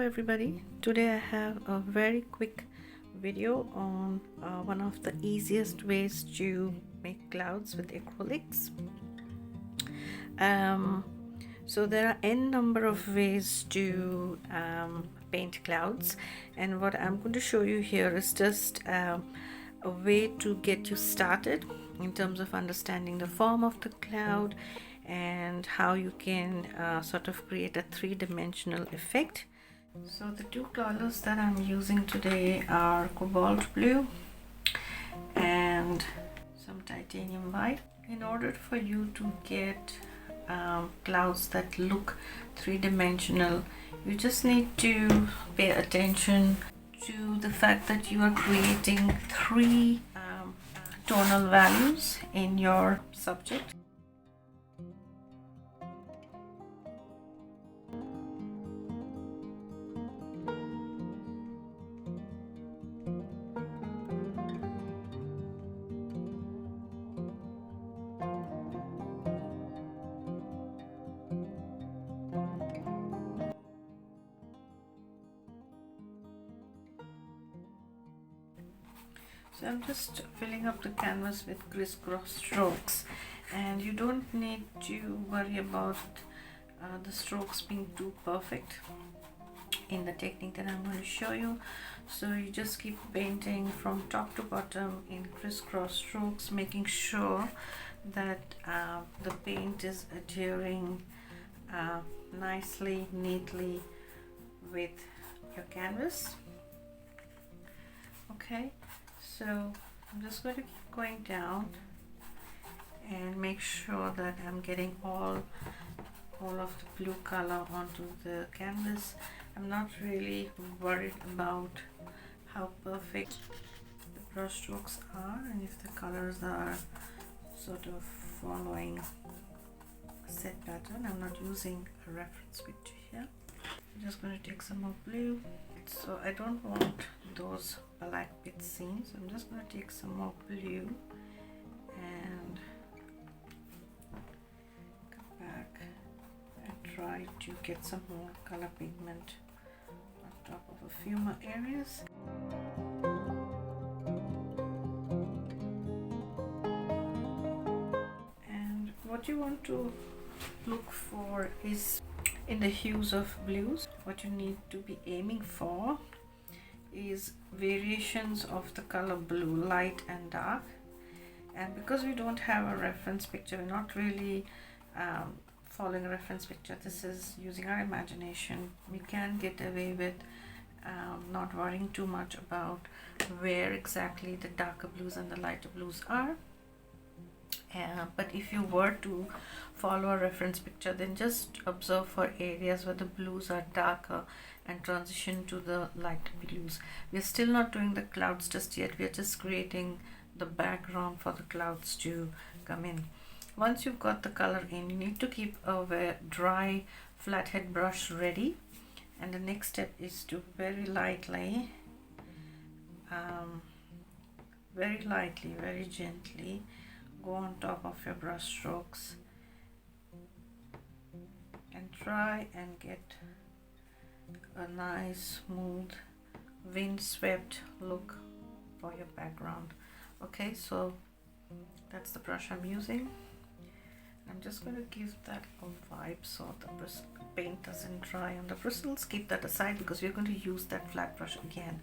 everybody. Today I have a very quick video on one of the easiest ways to make clouds with acrylics. So there are n number of ways to paint clouds, and what I'm going to show you here is just a way to get you started in terms of understanding the form of the cloud and how you can sort of create a three-dimensional effect. So the two colors that I'm using today are cobalt blue and some titanium white. In order for you to get clouds that look three-dimensional, you just need to pay attention to the fact that you are creating three tonal values in your subject. So I'm just filling up the canvas with crisscross strokes, and you don't need to worry about the strokes being too perfect in the technique that I'm going to show you. So you just keep painting from top to bottom in crisscross strokes, making sure that the paint is adhering nicely, neatly with your canvas. Okay, so I'm just going to keep going down and make sure that I'm getting all of the blue color onto the canvas. I'm not really worried about how perfect the brush strokes are and if the colors are sort of following a set pattern. I'm not using a reference picture here. I'm just going to take some more blue. So I don't want those black bits seen, so I'm just going to take some more blue and come back and try to get some more color pigment on top of a few more areas. And what you want to look for is in the hues of blues. What you need to be aiming for is variations of the color blue, light and dark. And because we don't have a reference picture, we're not really following a reference picture. This is using our imagination. We can get away with not worrying too much about where exactly the darker blues and the lighter blues are. But if you were to follow a reference picture, then just observe for areas where the blues are darker and transition to the lighter blues. We're still not doing the clouds just yet. We're just creating the background for the clouds to come in. Once you've got the color in, you need to keep a dry flathead brush ready, and the next step is to very lightly, very gently go on top of your brush strokes and try and get a nice smooth windswept look for your background. Okay, so that's the brush I'm using. I'm just going to give that a vibe so the paint doesn't dry on the bristles. Keep that aside because we're going to use that flat brush again.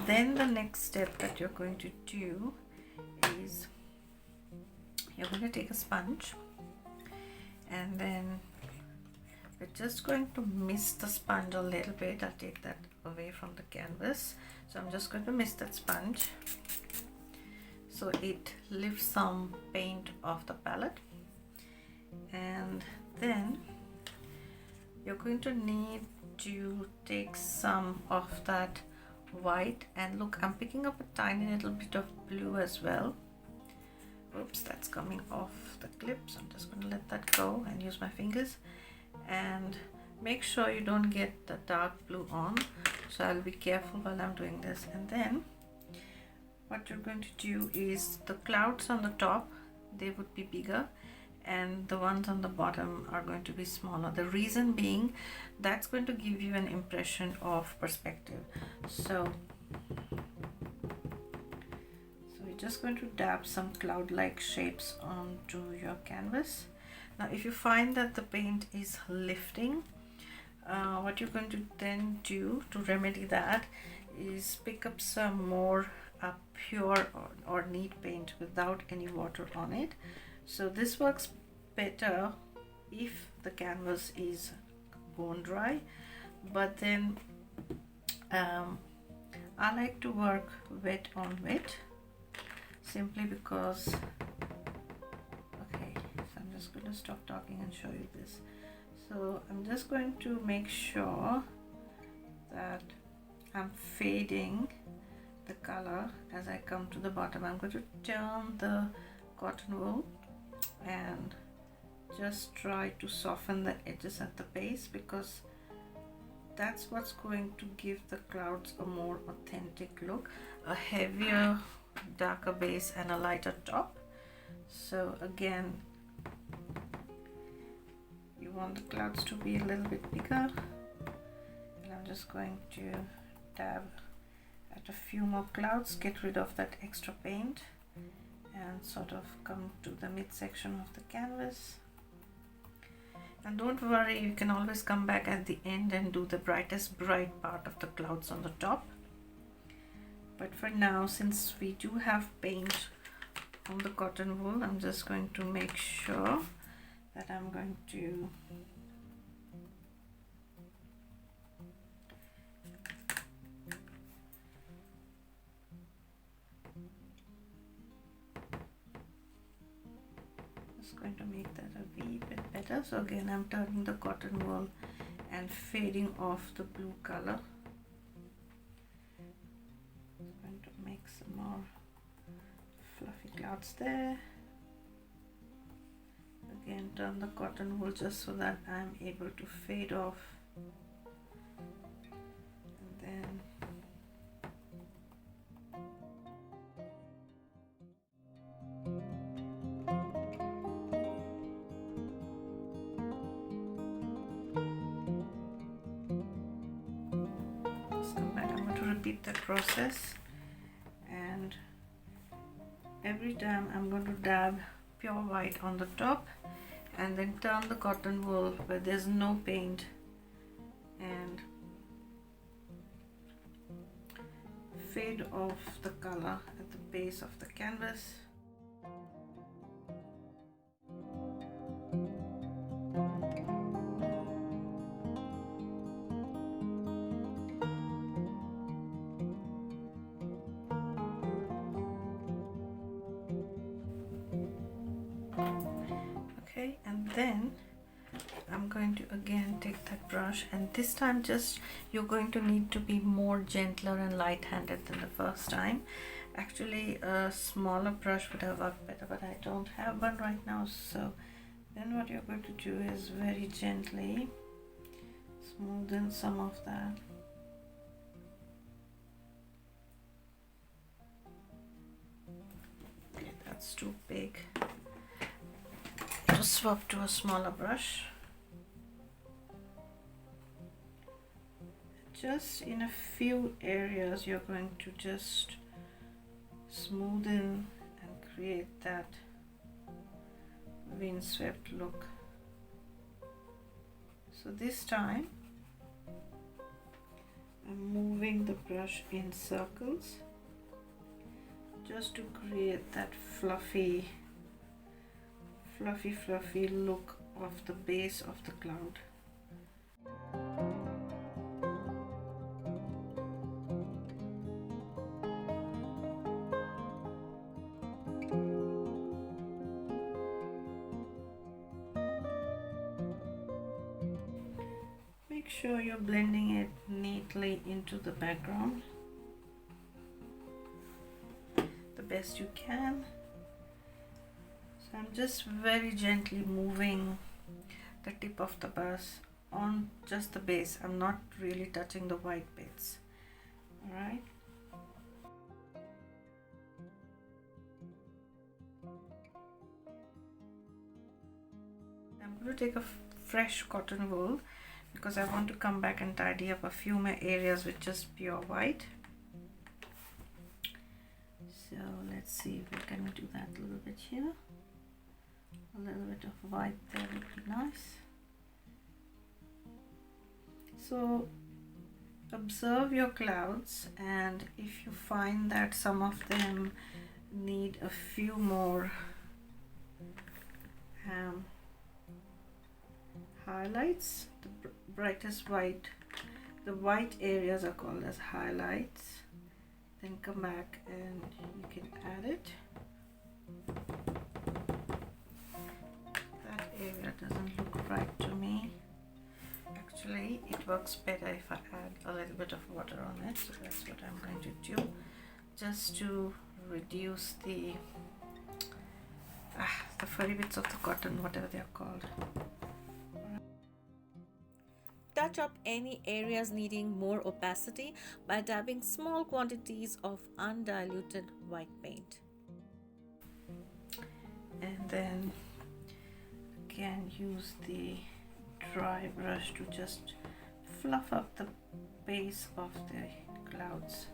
Then the next step that you're going to do is you're going to take a sponge, and then we're just going to mist the sponge a little bit. I'll take that away from the canvas. So I'm just going to mist that sponge so it lifts some paint off the palette. And then you're going to need to take some of that white, and look, I'm picking up a tiny little bit of blue as well. Oops, that's coming off the clip, so I'm just going to let that go and use my fingers, and make sure you don't get the dark blue on, so I'll be careful while I'm doing this. And then what you're going to do is the clouds on the top, they would be bigger, and the ones on the bottom are going to be smaller. The reason being, that's going to give you an impression of perspective. So we're just going to dab some cloud-like shapes onto your canvas. Now if you find that the paint is lifting, what you're going to then do to remedy that is pick up some more pure or neat paint without any water on it. So this works better if the canvas is bone dry, but then I like to work wet on wet, simply because, okay, so I'm just going to stop talking and show you this. So I'm just going to make sure that I'm fading the color as I come to the bottom. I'm going to turn the cotton wool and just try to soften the edges at the base, because that's what's going to give the clouds a more authentic look, a heavier, darker base and a lighter top. So again, you want the clouds to be a little bit bigger, and I'm just going to dab at a few more clouds, get rid of that extra paint, and sort of come to the midsection of the canvas. And don't worry, you can always come back at the end and do the brightest bright part of the clouds on the top. But for now, since we do have paint on the cotton wool, I'm just going to make sure that I'm going to make that a wee bit better. So again, I'm turning the cotton wool and fading off the blue color. I'm going to make some more fluffy clouds there. Again, turn the cotton wool just so that I'm able to fade off, and then just come back. I'm going to repeat that process, and every time I'm going to dab pure white on the top and then turn the cotton wool where there's no paint and fade off the color at the base of the canvas. Okay, and then I'm going to again take that brush, and this time just you're going to need to be more gentler and light-handed than the first time. Actually, a smaller brush would have worked better, but I don't have one right now. So then what you're going to do is very gently smoothen some of that. Okay, that's too big. To swap to a smaller brush. Just in a few areas you're going to just smoothen and create that windswept look. So this time I'm moving the brush in circles just to create that fluffy look of the base of the cloud. Make sure you're blending it neatly into the background the best you can. So I'm just very gently moving the tip of the brush on just the base. I'm not really touching the white bits. Alright. I'm going to take a fresh cotton wool because I want to come back and tidy up a few more areas with just pure white. So let's see if we can do that a little bit here. A little bit of white there would be nice. So observe your clouds, and if you find that some of them need a few more highlights, the brightest white, the white areas are called as highlights, then come back and you can add it. That area doesn't look right to me. Actually, it works better if I add a little bit of water on it, so that's what I'm going to do, just to reduce the furry bits of the cotton, whatever they are called. Touch up any areas needing more opacity by dabbing small quantities of undiluted white paint. And then again use the dry brush to just fluff up the base of the clouds.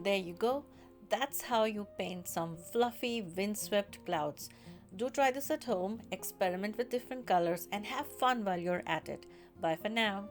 There you go. That's how you paint some fluffy, windswept clouds. Do try this at home, experiment with different colors, and have fun while you're at it. Bye for now.